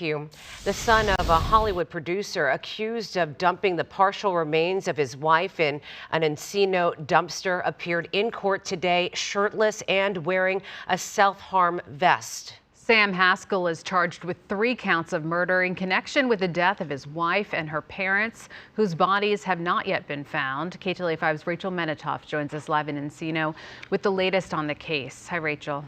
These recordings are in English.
You. The son of a Hollywood producer accused of dumping the partial remains of his wife in an Encino dumpster appeared in court today, shirtless and wearing a self-harm vest. Sam Haskell is charged with 3 counts of murder in connection with the death of his wife and her parents, whose bodies have not yet been found. KTLA 5's Rachel Menitoff joins us live in Encino with the latest on the case. Hi, Rachel.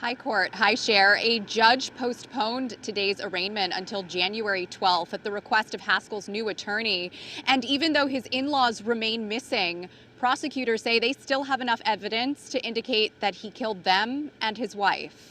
Hi, Court. Hi, Cher. A judge postponed today's arraignment until January 12th at the request of Haskell's new attorney. And even though his in-laws remain missing, prosecutors say they still have enough evidence to indicate that he killed them and his wife.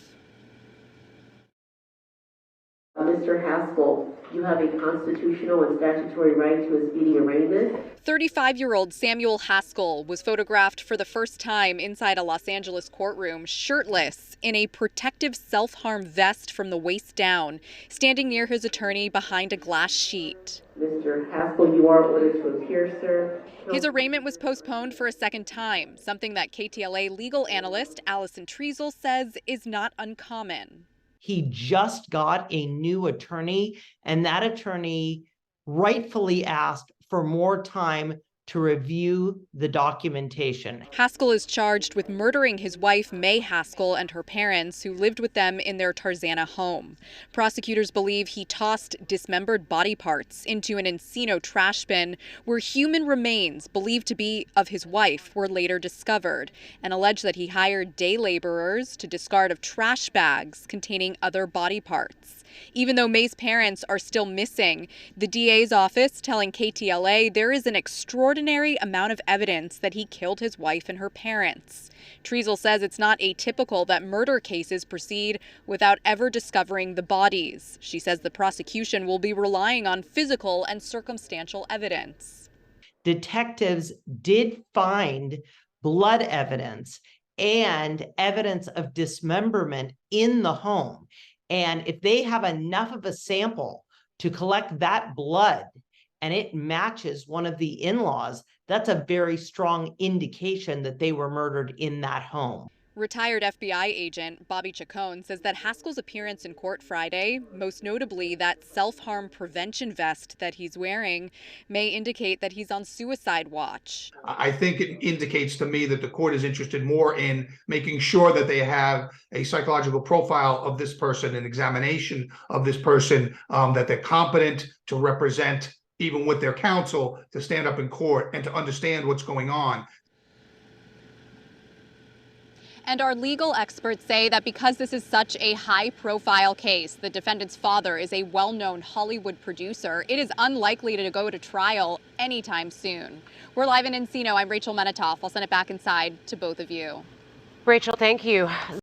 Mr. Haskell, you have a constitutional and statutory right to a speedy arraignment. 35-year-old Samuel Haskell was photographed for the first time inside a Los Angeles courtroom, shirtless, in a protective self-harm vest from the waist down, standing near his attorney behind a glass sheet. Mr. Haskell, you are ordered to appear, sir. His arraignment was postponed for a second time, something that KTLA legal analyst Allison Treasel says is not uncommon. He just got a new attorney, and that attorney rightfully asked for more time to review the documentation. Haskell is charged with murdering his wife, May Haskell, and her parents, who lived with them in their Tarzana home. Prosecutors believe he tossed dismembered body parts into an Encino trash bin where human remains believed to be of his wife were later discovered, and allege that he hired day laborers to discard of trash bags containing other body parts. Even though May's parents are still missing, the DA's office telling KTLA there is an extraordinary amount of evidence that he killed his wife and her parents. Treasel says it's not atypical that murder cases proceed without ever discovering the bodies. She says the prosecution will be relying on physical and circumstantial evidence. Detectives did find blood evidence and evidence of dismemberment in the home. And if they have enough of a sample to collect that blood and it matches one of the in-laws, that's a very strong indication that they were murdered in that home. Retired FBI agent Bobby Chacon says that Haskell's appearance in court Friday, most notably that self-harm prevention vest that he's wearing, may indicate that he's on suicide watch. I think it indicates to me that the court is interested more in making sure that they have a psychological profile of this person, an examination of this person, that they're competent to represent, even with their counsel, to stand up in court and to understand what's going on. And our legal experts say that because this is such a high-profile case, the defendant's father is a well-known Hollywood producer, it is unlikely to go to trial anytime soon. We're live in Encino. I'm Rachel Menitoff. I'll send it back inside to both of you. Rachel, thank you.